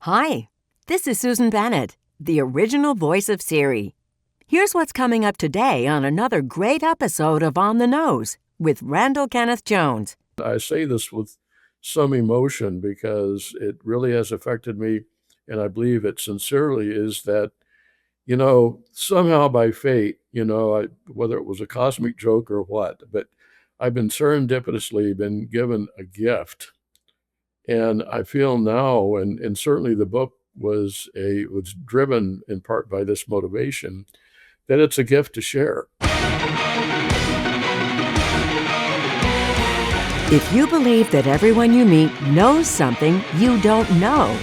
Hi, this is Susan Bennett, the original voice of Siri. Here's what's coming up today on another great episode of On the Nose with Randall Kenneth Jones. I say this with some emotion because it really has affected me, and I believe it sincerely is that, somehow by fate, whether it was a cosmic joke or what, but I've been serendipitously been given a gift. And I feel now, and certainly the book was driven in part by this motivation, that it's a gift to share. If you believe that everyone you meet knows something you don't know,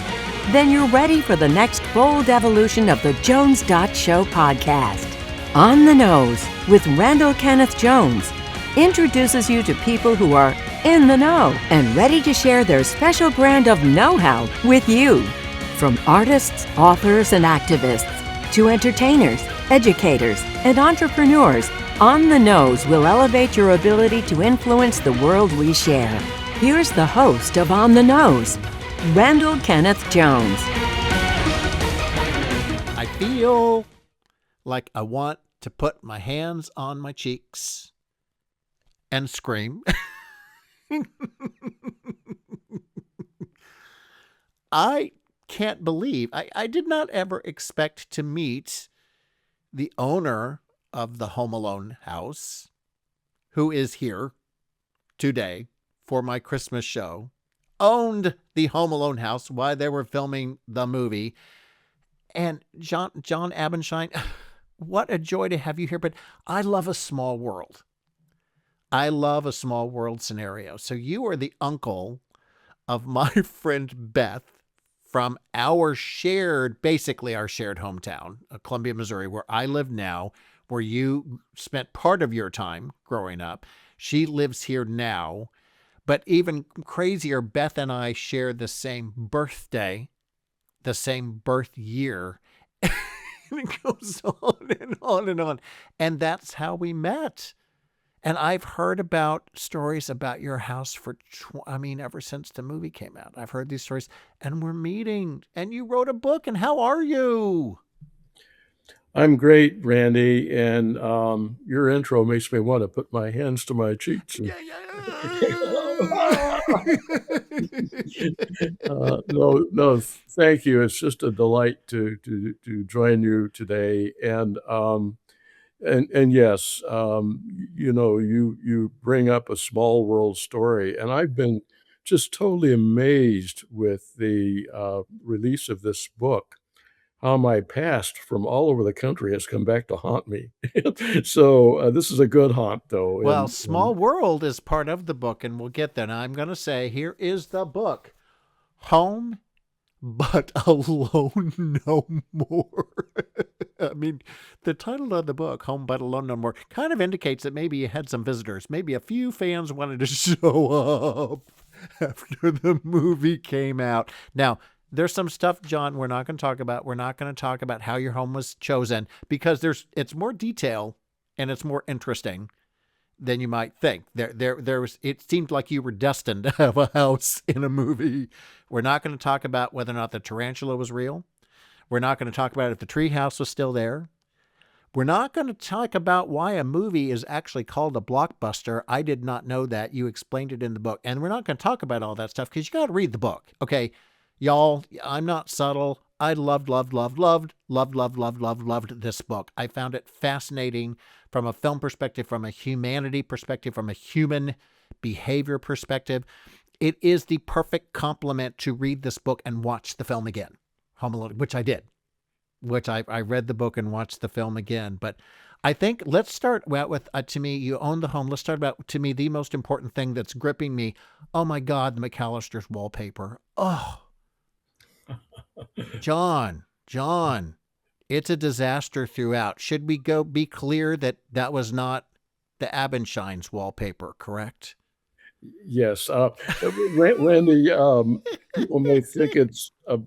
then you're ready for the next bold evolution of the Jones Show podcast. On the Nose with Randall Kenneth Jones introduces you to people who are in the know and ready to share their special brand of know-how with you. From artists, authors, and activists to entertainers, educators, and entrepreneurs, On the Nose will elevate your ability to influence the world we share. Here's the host of On the Nose, Randall Kenneth Jones. I feel like I want to put my hands on my cheeks and scream. I can't believe, I did not ever expect to meet the owner of the Home Alone house, who is here today for my Christmas show, owned the Home Alone house while they were filming the movie. And John Abendshien, what a joy to have you here. But I love a small world. I love a small world scenario. So you are the uncle of my friend Beth from our shared hometown, Columbia, Missouri, where I live now, where you spent part of your time growing up. She lives here now. But even crazier, Beth and I share the same birthday, the same birth year. And it goes on and on and on. And that's how we met. And I've heard about stories about your house ever since the movie came out. I've heard these stories, and we're meeting, and you wrote a book, and how are you? I'm great, Randy, and your intro makes me want to put my hands to my cheeks. No, thank you. It's just a delight to join you today, and yes, you bring up a small world story, and I've been just totally amazed with the release of this book, how my past from all over the country has come back to haunt me. So this is a good haunt, though. Well, Small World is part of the book, and we'll get there. Now, I'm going to say, here is the book, Home But Alone No More. I mean, the title of the book, Home But Alone No More, kind of indicates that maybe you had some visitors. Maybe a few fans wanted to show up after the movie came out. Now, there's some stuff, John, we're not going to talk about. We're not going to talk about how your home was chosen because it's more detail and it's more interesting than you might think. It seemed like you were destined to have a house in a movie. We're not going to talk about whether or not the tarantula was real. We're not going to talk about if the treehouse was still there. We're not going to talk about why a movie is actually called a blockbuster. I did not know that. You explained it in the book. And we're not going to talk about all that stuff because you got to read the book. Okay, y'all, I'm not subtle. I loved this book. I found it fascinating from a film perspective, from a humanity perspective, from a human behavior perspective. It is the perfect complement to read this book and watch the film again. Home Alone, which I did, I read the book and watched the film again. But I think let's start with, to me, you own the home. Let's start about, to me, the most important thing that's gripping me. Oh my God, the McCallister's wallpaper. Oh, John, it's a disaster throughout. Should we be clear that was not the Abendscheins wallpaper, correct? Yes. Randy, people may think it's a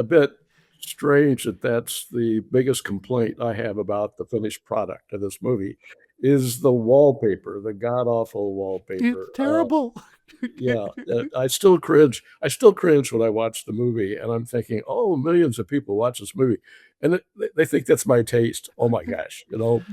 bit strange that that's the biggest complaint I have about the finished product of this movie is the wallpaper, the god-awful wallpaper. It's terrible. Yeah, I still cringe. I still cringe when I watch the movie, and I'm thinking, "Oh, millions of people watch this movie, and they think that's my taste." Oh my gosh, no.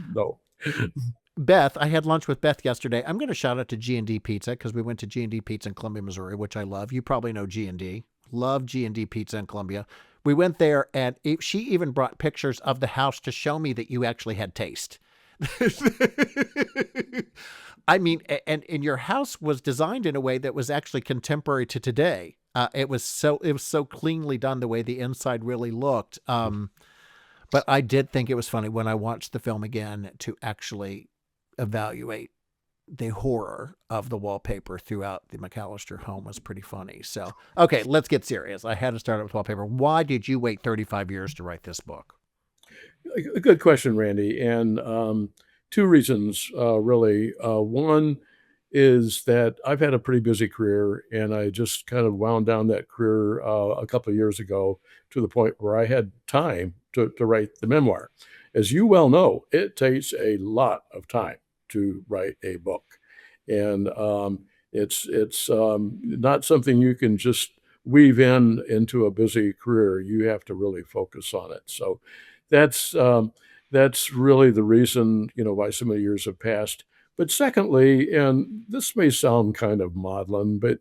Beth, I had lunch with Beth yesterday. I'm going to shout out to G&D Pizza because we went to G&D Pizza in Columbia, Missouri, which I love. You probably know G&D. Love G&D Pizza in Columbia. We went there, and she even brought pictures of the house to show me that you actually had taste. I mean, and your house was designed in a way that was actually contemporary to today. It was so cleanly done the way the inside really looked. But I did think it was funny when I watched the film again to actually evaluate the horror of the wallpaper throughout the McCallister home was pretty funny. So, okay, let's get serious. I had to start out with wallpaper. Why did you wait 35 years to write this book? A good question, Randy, and two reasons really. One is that I've had a pretty busy career, and I just kind of wound down that career a couple of years ago to the point where I had time to write the memoir. As you well know, it takes a lot of time to write a book, and it's not something you can just weave into a busy career. You have to really focus on it. So that's that's really the reason why so many years have passed. But secondly, and this may sound kind of maudlin, but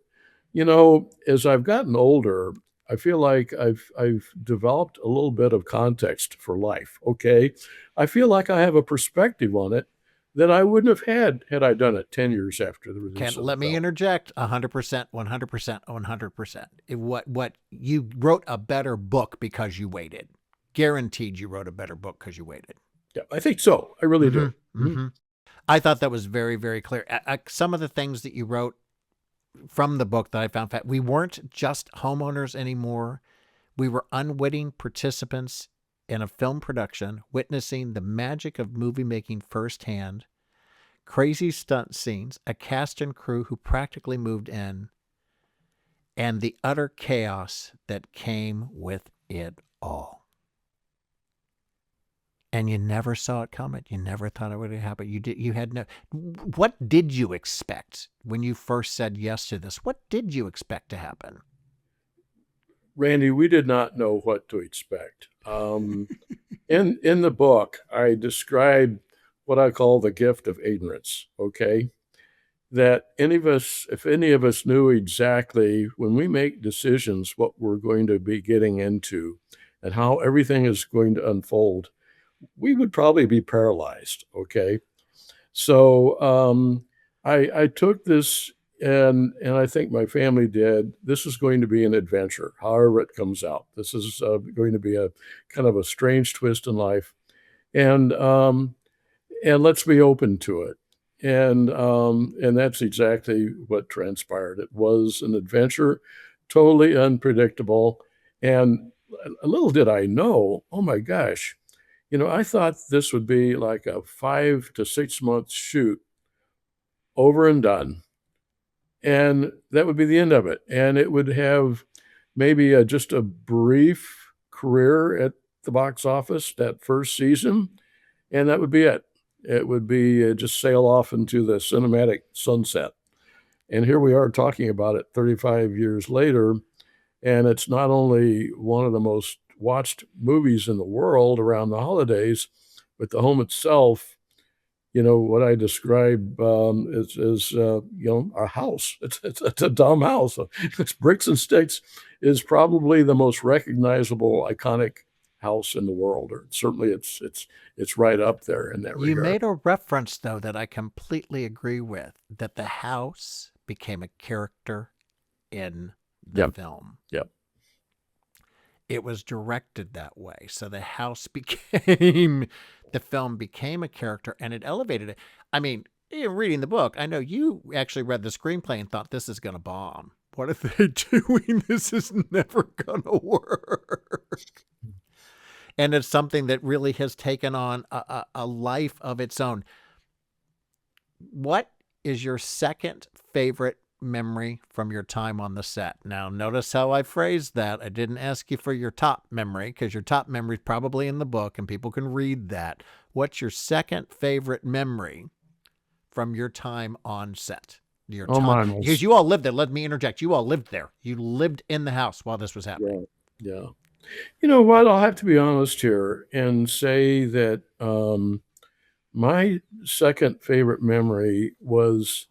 as I've gotten older, I feel like I've developed a little bit of context for life. Okay, I feel like I have a perspective on it that I wouldn't have had I done it 10 years after the release of the Let me film. interject 100%, 100%, 100%. What you wrote a better book because you waited. Guaranteed you wrote a better book because you waited. Yeah, I think so. I really do. Mm-hmm. I thought that was very, very clear. Some of the things that you wrote from the book that I found, we weren't just homeowners anymore. We were unwitting participants in a film production, witnessing the magic of movie making firsthand, crazy stunt scenes, a cast and crew who practically moved in, and the utter chaos that came with it all. And you never saw it coming. You never thought it would happen. You had no. What did you expect when you first said yes to this? What did you expect to happen? Randy, we did not know what to expect. In the book, I described what I call the gift of ignorance. Okay, that if any of us knew exactly when we make decisions what we're going to be getting into, and how everything is going to unfold, we would probably be paralyzed. Okay, so I took this, and I think my family did. This is going to be an adventure, however it comes out. This is going to be a kind of a strange twist in life, and let's be open to it. And that's exactly what transpired. It was an adventure, totally unpredictable, and a little did I know. Oh my gosh, I thought this would be like a 5 to 6 month shoot, over and done, and that would be the end of it. And it would have maybe just a brief career at the box office that first season, and that would be it. It would be just sail off into the cinematic sunset. And here we are talking about it 35 years later, and it's not only one of the most watched movies in the world around the holidays, but the home itself, what I describe is a house. It's a dumb house. It's bricks and sticks is probably the most recognizable, iconic house in the world, or certainly it's right up there in that regard. You made a reference, though, that I completely agree with, that the house became a character in the film. Yep. It was directed that way. So the house became, the film became a character, and it elevated it. I mean, reading the book, I know you actually read the screenplay and thought this is going to bomb. What are they doing? This is never going to work. And it's something that really has taken on a life of its own. What is your second favorite memory from your time on the set? Now, notice how I phrased that. I didn't ask you for your top memory, because your top memory is probably in the book and people can read that. What's your second favorite memory from your time on set? your Oh, time? mine Because was, you all lived there. Let me interject. You all lived there. You lived in the house while this was happening. yeah, yeah. You know what? I'll have to be honest here and say that my second favorite memory was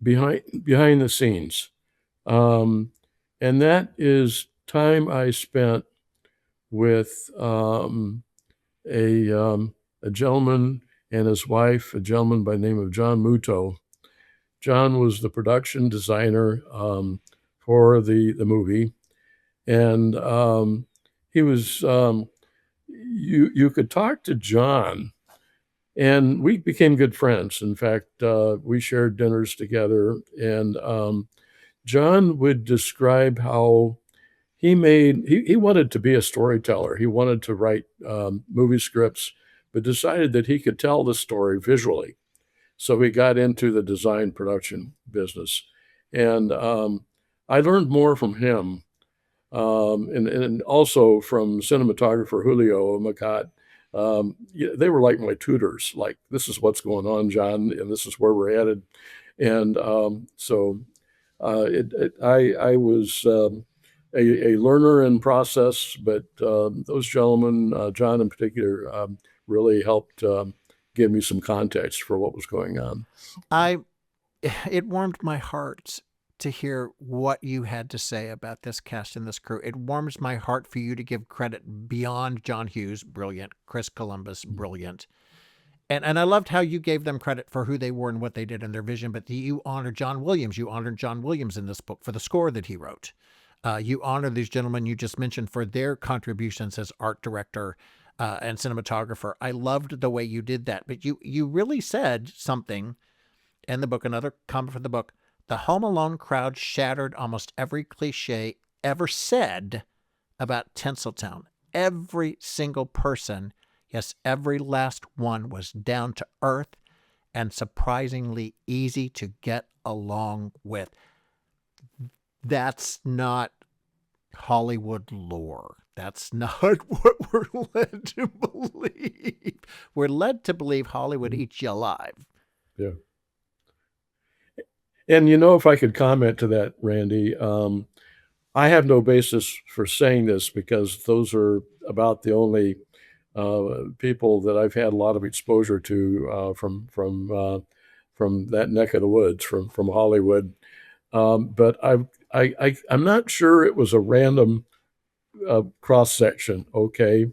behind the scenes, um, and that is time I spent with a gentleman and his wife, a gentleman by the name of John Muto. John was the production designer for the movie, and he was you could talk to John, and we became good friends. In fact, we shared dinners together, and John would describe how he wanted to be a storyteller. He wanted to write movie scripts, but decided that he could tell the story visually. So he got into the design production business, and I learned more from him, and also from cinematographer Julio Macat. Yeah, they were like my tutors. Like, this is what's going on, John, and this is where we're headed. And I was a learner in process, but those gentlemen, John in particular, really helped give me some context for what was going on. It warmed my heart to hear what you had to say about this cast and this crew. It warms my heart for you to give credit beyond John Hughes, brilliant, Chris Columbus, brilliant. And I loved how you gave them credit for who they were and what they did in their vision, but you honored John Williams. You honored John Williams in this book for the score that he wrote. You honor these gentlemen you just mentioned for their contributions as art director and cinematographer. I loved the way you did that, but you really said something in the book, another comment from the book. The Home Alone crowd shattered almost every cliche ever said about Tinseltown. Every single person, yes, every last one, was down to earth and surprisingly easy to get along with. That's not Hollywood lore. That's not what we're led to believe. We're led to believe Hollywood eats you alive. Yeah. And if I could comment to that, Randy, I have no basis for saying this because those are about the only people that I've had a lot of exposure to from that neck of the woods, from Hollywood. But I'm not sure it was a random cross section, okay?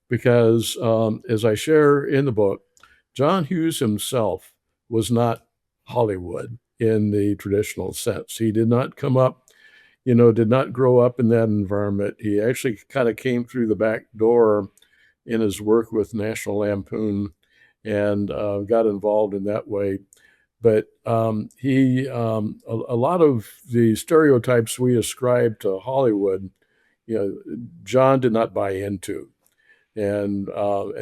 Because as I share in the book, John Hughes himself was not Hollywood in the traditional sense. He did not come up, did not grow up in that environment. He actually kind of came through the back door in his work with National Lampoon and got involved in that way. But a lot of the stereotypes we ascribe to Hollywood, John did not buy into. And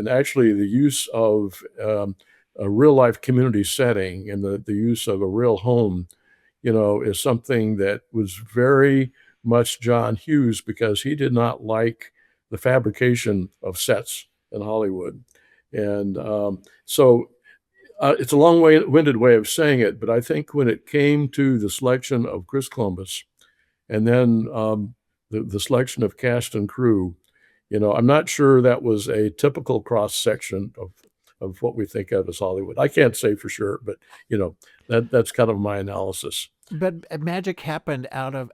actually the use of a real life community setting and the use of a real home, is something that was very much John Hughes because he did not like the fabrication of sets in Hollywood. And so it's a long-winded way of saying it, but I think when it came to the selection of Chris Columbus and then the selection of cast and crew, I'm not sure that was a typical cross section of what we think of as Hollywood. I can't say for sure, but that's kind of my analysis. But magic happened out of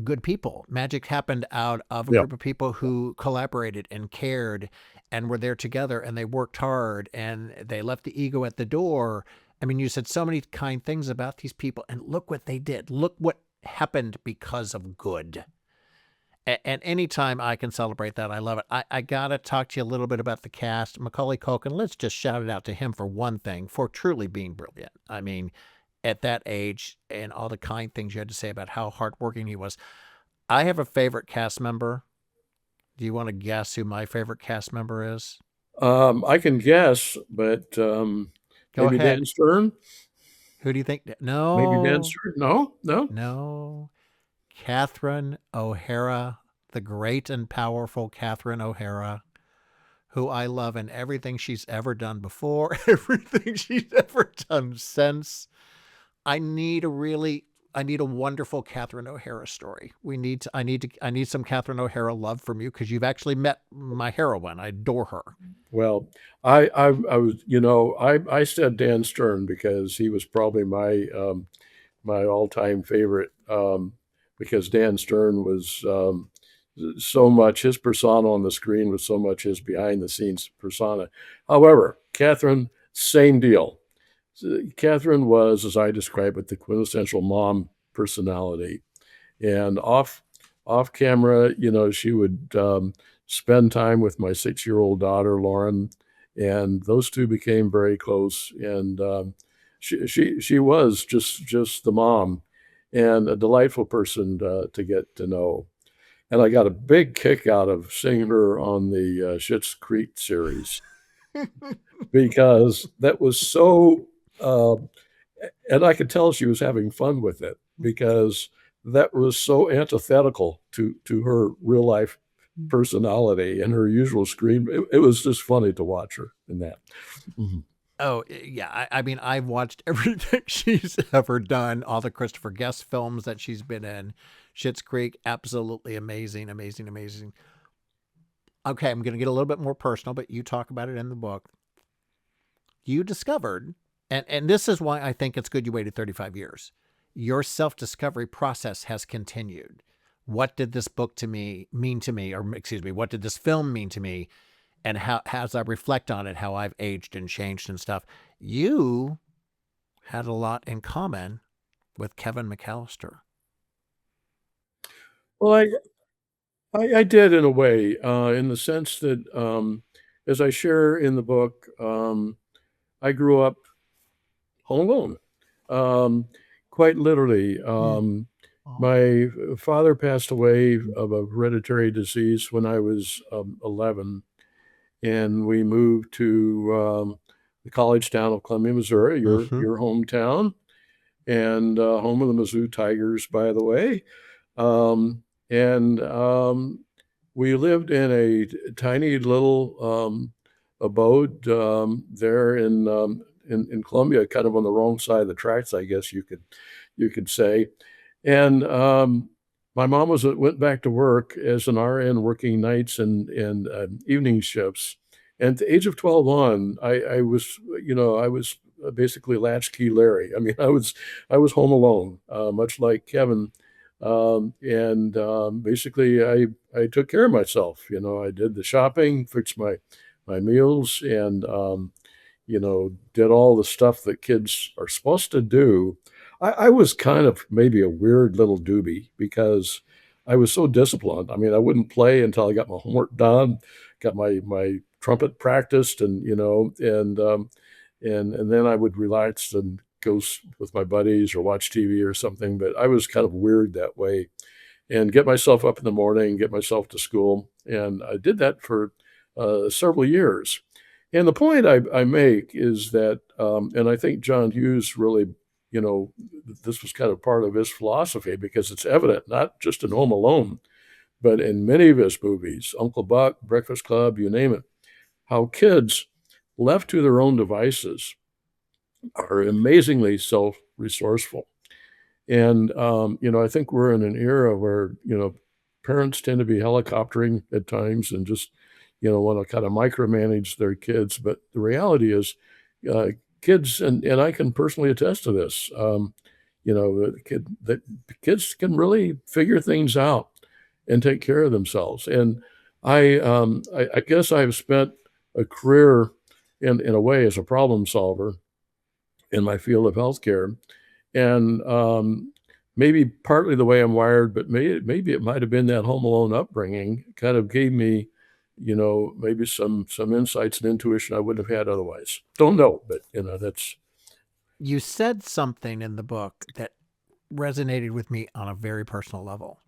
good people. Magic happened out of a Yeah. group of people who collaborated and cared and were there together, and they worked hard and they left the ego at the door. I mean, you said so many kind things about these people, and look what they did. Look what happened because of good. And anytime I can celebrate that, I love it. I got to talk to you a little bit about the cast. Macaulay Culkin, let's just shout it out to him for one thing, for truly being brilliant. I mean, at that age and all the kind things you had to say about how hardworking he was. I have a favorite cast member. Do you want to guess who my favorite cast member is? I can guess, but Go maybe ahead. Dan Stern. Who do you think? Maybe Dan No, Stern. No. no. Katherine O'Hara, the great and powerful Katherine O'Hara, who I love in everything she's ever done before, everything she's ever done since. I need a wonderful Katherine O'Hara story. I need some Katherine O'Hara love from you, because you've actually met my heroine. I adore her. Well, I was, I said Dan Stern because he was probably my all-time favorite, because Dan Stern was so much his persona on the screen was so much his behind-the-scenes persona. However, Catherine, same deal. Catherine was, as I describe it, the quintessential mom personality, and off camera, she would spend time with my 6-year-old daughter Lauren, and those two became very close. And she was just the mom, and a delightful person to get to know. And I got a big kick out of seeing her on the Schitt's Creek series because that was so. Uh, and I could tell she was having fun with it because that was so antithetical to her real life personality and her usual screen. It was just funny to watch her in that. Mhm. Oh, yeah. I mean, I've watched everything she's ever done, all the Christopher Guest films that she's been in. Schitt's Creek, absolutely amazing, amazing, amazing. Okay, I'm going to get a little bit more personal, but you talk about it in the book. You discovered, and this is why I think it's good you waited 35 years. Your self-discovery process has continued. What did this book mean to me, or excuse me, what did this film mean to me? And how, as I reflect on it, how I've aged and changed and stuff. You had a lot in common with Kevin McCallister. Well, I did in a way, in the sense that, as I share in the book, I grew up home alone, um, quite literally. My father passed away of a hereditary disease when I was 11, and we moved to the college town of Columbia, Missouri, your hometown, and home of the Mizzou Tigers, by the way. And we lived in a tiny little abode there in Columbia, kind of on the wrong side of the tracks, I guess you could say. And my mom went back to work as an RN, working nights and evening shifts. And at the age of 12 on, I was basically latchkey Larry. I mean, I was home alone, much like Kevin. And basically, I took care of myself. I did the shopping, fixed my meals, and did all the stuff that kids are supposed to do. I was kind of maybe a weird little doobie because I was so disciplined. I mean, I wouldn't play until I got my homework done, got my trumpet practiced, and then I would relax and go with my buddies or watch TV or something. But I was kind of weird that way, and get myself up in the morning, get myself to school, and I did that for several years. And the point I make is that, and I think John Hughes really, this was kind of part of his philosophy because it's evident, not just in Home Alone, but in many of his movies, Uncle Buck, Breakfast Club, you name it, how kids left to their own devices are amazingly self-resourceful. And, I think we're in an era where, parents tend to be helicoptering at times and just, want to kind of micromanage their kids. But the reality is, kids, and I can personally attest to this, the kids can really figure things out and take care of themselves. And I guess I've spent a career in a way as a problem solver in my field of healthcare. And maybe partly the way I'm wired, but maybe it might have been that home alone upbringing kind of gave me, maybe some insights and intuition I wouldn't have had otherwise. Don't know, but that's. You said something in the book that resonated with me on a very personal level.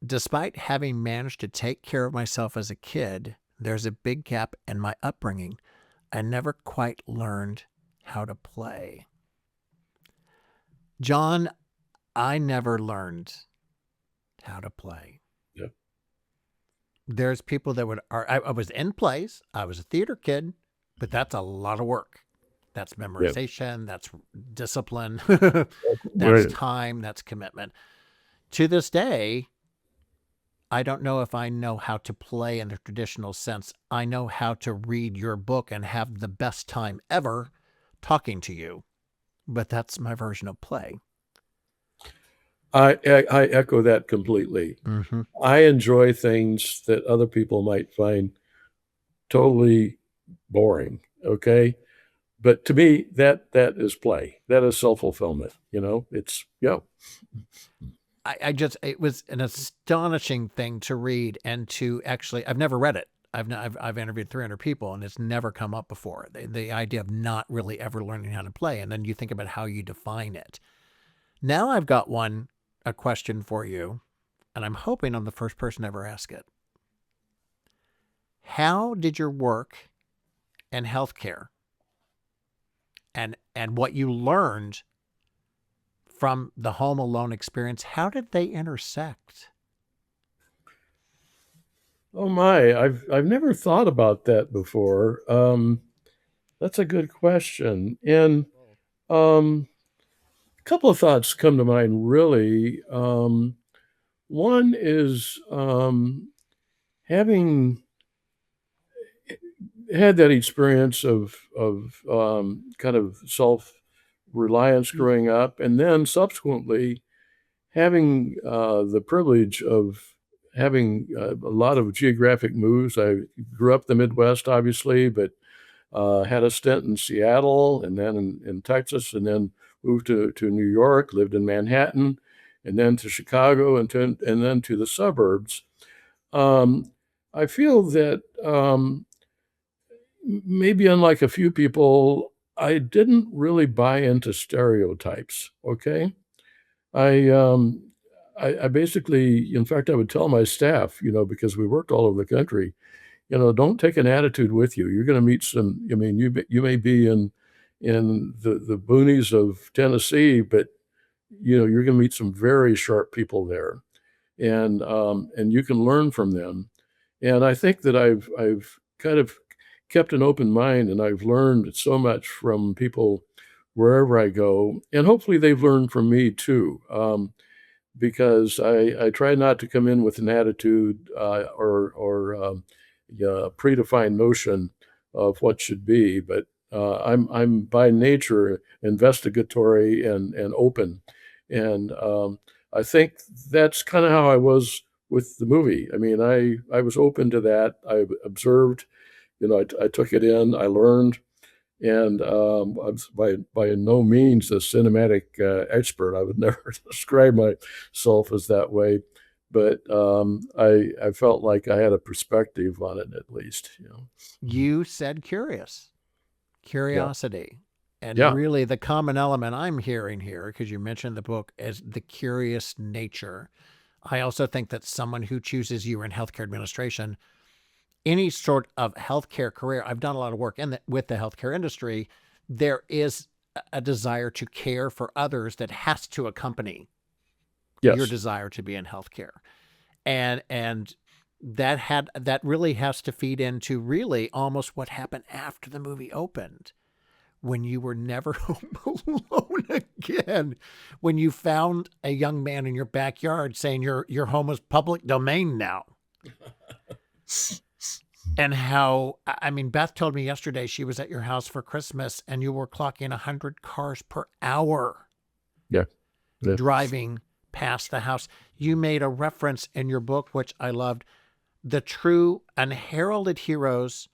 Despite having managed to take care of myself as a kid, there's a big gap in my upbringing. I never quite learned how to play. John, I never learned how to play. Yeah. There's people that I was in plays. I was a theater kid, but that's a lot of work. That's Yeah. memorization. That's discipline. That's Right. time. That's commitment. To this day, I don't know if I know how to play in the traditional sense. I know how to read your book and have the best time ever talking to you, but that's my version of play. I echo that completely. Mm-hmm. I enjoy things that other people might find totally boring. Okay. But to me, that is play. That is self-fulfillment. It's, It was an astonishing thing to read and to actually, I've never read it. I've interviewed 300 people and it's never come up before. The idea of not really ever learning how to play. And then you think about how you define it. Now I've got a question for you, and I'm hoping I'm the first person to ever ask it. How did your work in healthcare and what you learned from the Home Alone experience, how did they intersect? oh my, I've never thought about that before. That's a good question. And a couple of thoughts come to mind, really. One is having had that experience of kind of self-reliance growing up, and then subsequently having the privilege of having a lot of geographic moves. I grew up in the Midwest, obviously, but had a stint in Seattle and then in Texas, and then moved to New York, lived in Manhattan, and then to Chicago, and then to the suburbs. I feel that maybe unlike a few people, I didn't really buy into stereotypes. Okay, I I basically, in fact, I would tell my staff, because we worked all over the country, don't take an attitude with you. You're going to meet some. I mean, you may be in the boonies of Tennessee, but you're going to meet some very sharp people there, and you can learn from them. And I think that I've kind of kept an open mind, and I've learned so much from people wherever I go, and hopefully they've learned from me too. Because I try not to come in with an attitude or yeah, predefined notion of what should be, but I'm by nature investigatory and open, and I think that's kind of how I was with the movie. I mean, I was open to that. I observed, I took it in, I learned, and I'm by no means a cinematic expert. I would never describe myself as that way, but I felt like I had a perspective on it at least. You said Yeah, curiosity. And yeah, really the common element I'm hearing here, because you mentioned the book, is the curious nature. I also think that someone who chooses you in healthcare administration, any sort of healthcare career, I've done a lot of work with the healthcare industry, there is a desire to care for others that has to accompany your yes, desire to be in healthcare. And that really has to feed into really almost what happened after the movie opened, when you were never home alone again, when you found a young man in your backyard saying your home is public domain now. And how, I mean, Beth told me yesterday she was at your house for Christmas and you were clocking 100 cars per hour yeah, yeah. driving past the house. You made a reference in your book, which I loved. The true unheralded heroes,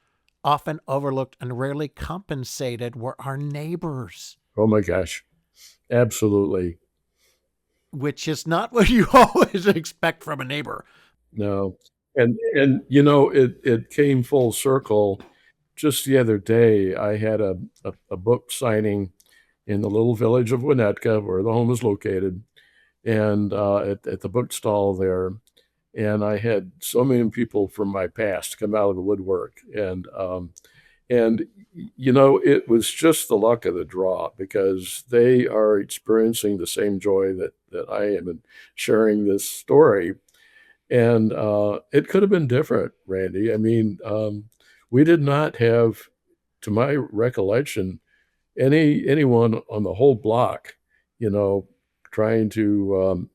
often overlooked and rarely compensated, were our neighbors, Oh my gosh, absolutely. which is not what you always expect from a neighbor. No, and it came full circle. Just the other day, I had a book signing in the little village of Winnetka, where the home is located, and at the book stall there, and I had so many people from my past come out of the woodwork, and it was just the luck of the draw because they are experiencing the same joy that I am in sharing this story, and it could have been different, Randy. I mean, we did not have, to my recollection, anyone on the whole block, you know, trying to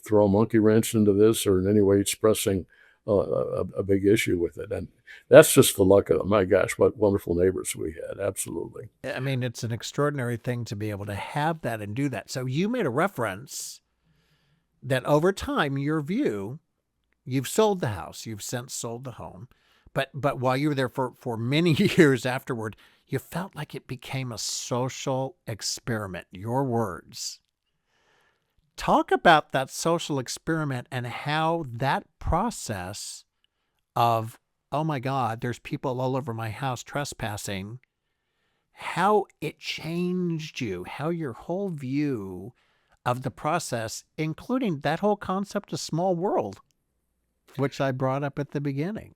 throw a monkey wrench into this or in any way expressing a big issue with it. And that's just the luck of, my gosh, what wonderful neighbors we had. Absolutely. I mean, it's an extraordinary thing to be able to have that and do that. So you made a reference that over time, your view, you've sold the house, you've since sold the home, but while you were there for many years afterward, you felt like it became a social experiment. Your words. Talk about that social experiment and how that process of, oh my God, there's people all over my house trespassing, how it changed you, how your whole view of the process, including that whole concept of small world, which I brought up at the beginning.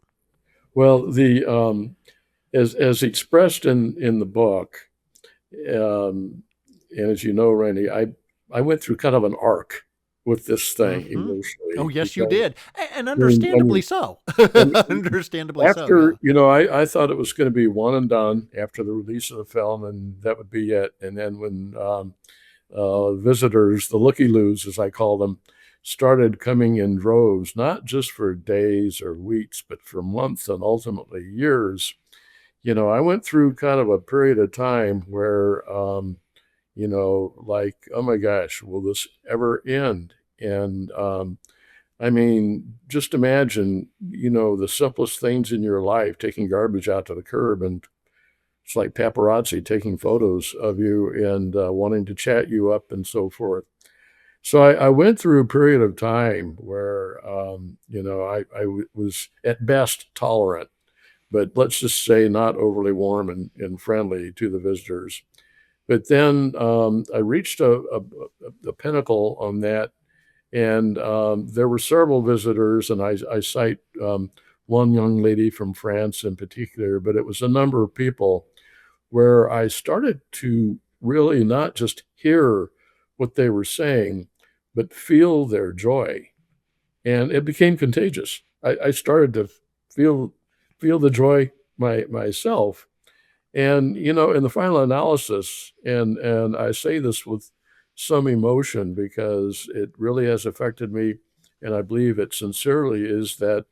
Well, the as expressed in the book, and as you know, Randy, I went through kind of an arc with this thing emotionally. Oh, yes, you did. And I understandably mean, so. and Understandably so. after, Yeah. I thought it was going to be one and done after the release of the film, and that would be it. And then when visitors, the looky-loos, as I call them, started coming in droves, not just for days or weeks, but for months and ultimately years, I went through kind of a period of time where, like, oh my gosh, will this ever end? And I mean, just imagine, the simplest things in your life, taking garbage out to the curb, and it's like paparazzi taking photos of you and wanting to chat you up and so forth. So I went through a period of time where, was at best tolerant, but let's just say not overly warm and friendly to the visitors. But then I reached a pinnacle on that, and there were several visitors, and I cite one young lady from France in particular, but it was a number of people where I started to really not just hear what they were saying, but feel their joy. And it became contagious. I started to feel the joy myself. And, in the final analysis, and I say this with some emotion because it really has affected me, and I believe it sincerely, is that,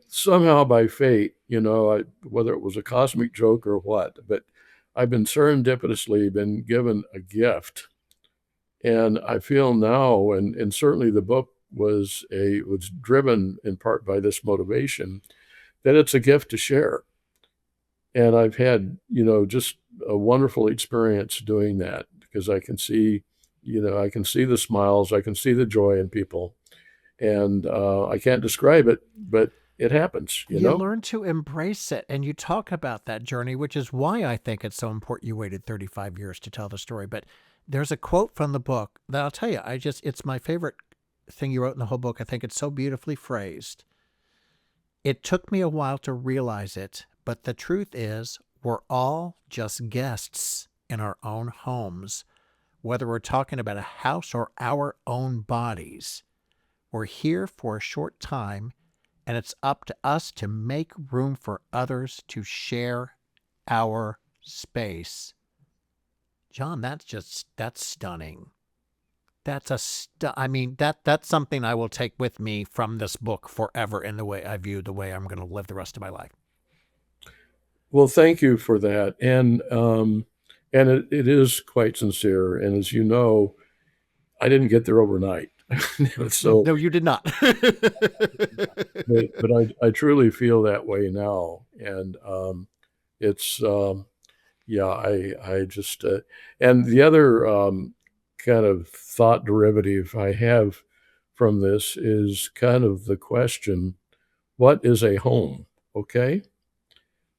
somehow by fate, whether it was a cosmic joke or what, but I've been serendipitously been given a gift. And I feel now, and certainly the book was driven in part by this motivation, that it's a gift to share. And I've had, just a wonderful experience doing that because I can see, I can see the smiles, I can see the joy in people, and I can't describe it, but it happens, You learn to embrace it, and you talk about that journey, which is why I think it's so important you waited 35 years to tell the story. But there's a quote from the book that I'll tell you, it's my favorite thing you wrote in the whole book. I think it's so beautifully phrased. It took me a while to realize it, but the truth is we're all just guests in our own homes, whether we're talking about a house or our own bodies. We're here for a short time, and it's up to us to make room for others to share our space. John, that's stunning. That's something I will take with me from this book forever in the way I view the way I'm going to live the rest of my life. Well, thank you for that. And it is quite sincere. And as you know, I didn't get there overnight. So no, you did not. but I truly feel that way now. And it's I just and the other kind of thought derivative I have from this is kind of the question, what is a home? Okay.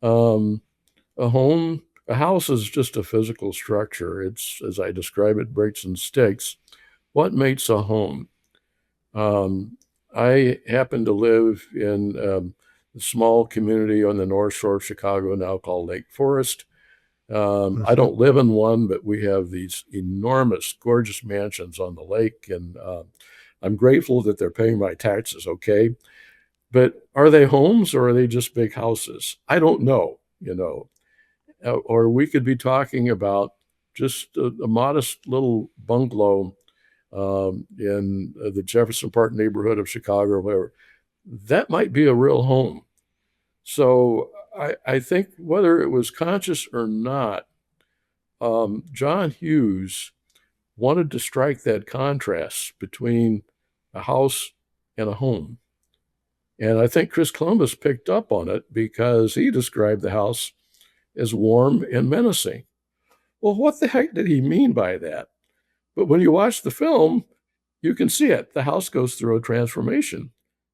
A house is just a physical structure. It's, as I describe it, bricks and sticks. What makes a home? I happen to live in a small community on the North Shore of Chicago now called Lake Forest. I don't live in one, but we have these enormous, gorgeous mansions on the lake, and I'm grateful that they're paying my taxes okay. But are they homes or are they just big houses? I don't know, or we could be talking about just a modest little bungalow in the Jefferson Park neighborhood of Chicago or whatever. That might be a real home. So I think whether it was conscious or not, John Hughes wanted to strike that contrast between a house and a home. And I think Chris Columbus picked up on it because he described the house as warm and menacing. Well, what the heck did he mean by that? But when you watch the film, you can see it. The house goes through a transformation.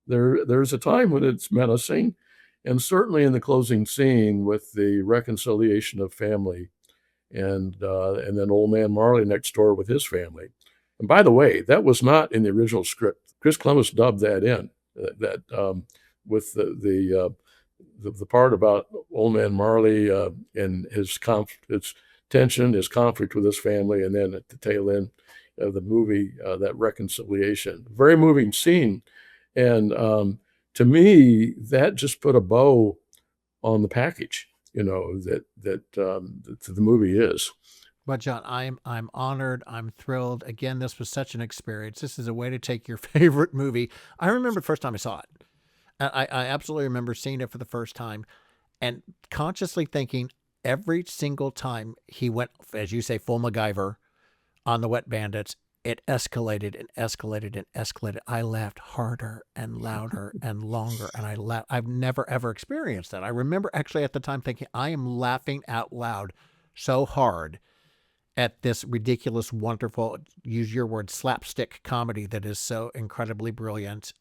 There's a time when it's menacing, and certainly in the closing scene with the reconciliation of family, and then old man Marley next door with his family. And by the way, that was not in the original script. Chris Columbus dubbed that in. With the part about old man Marley and his tension, his conflict with his family, and then at the tail end of the movie, that reconciliation. Very moving scene. And to me, that just put a bow on the package, that the movie is. Well, John, I'm honored. I'm thrilled. Again, this was such an experience. This is a way to take your favorite movie. I remember the first time I saw it. I absolutely remember seeing it for the first time and consciously thinking every single time he went, as you say, full MacGyver on the Wet Bandits, it escalated and escalated and escalated. I laughed harder and louder and longer, and I've never, ever experienced that. I remember actually at the time thinking, I am laughing out loud so hard at this ridiculous, wonderful, use your word, slapstick comedy that is so incredibly brilliant.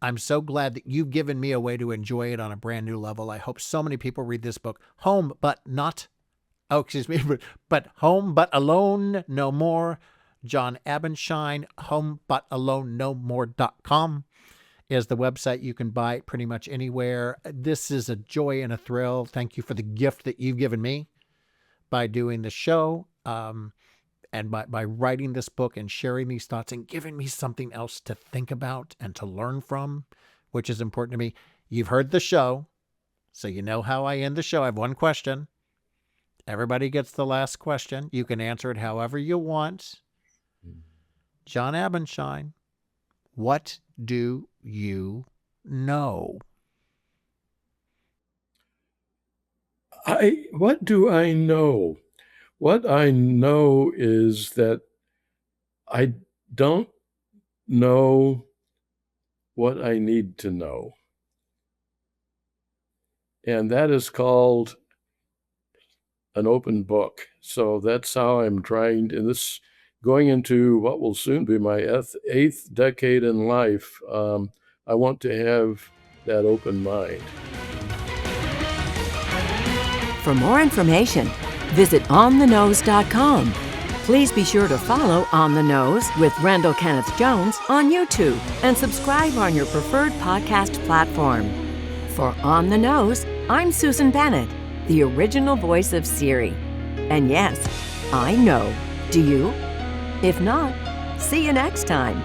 I'm so glad that you've given me a way to enjoy it on a brand new level. I hope so many people read this book, Home But Home But Alone No More. John Abendshien, homebutalonenomore.com is the website. You can buy it pretty much anywhere. This is a joy and a thrill. Thank you for the gift that you've given me by doing the show, and by writing this book and sharing these thoughts and giving me something else to think about and to learn from, which is important to me. You've heard the show, so you know how I end the show. I have one question. Everybody gets the last question. You can answer it however you want. John Abendshien, what do you know? What do I know? What I know is that I don't know what I need to know. And that is called an open book. So that's how I'm trying in this, going into what will soon be my eighth decade in life. I want to have that open mind. For more information, visit onthenose.com. Please be sure to follow On the Nose with Randall Kenneth Jones on YouTube and subscribe on your preferred podcast platform. For On the Nose, I'm Susan Bennett, the original voice of Siri. And yes, I know. Do you? If not, see you next time.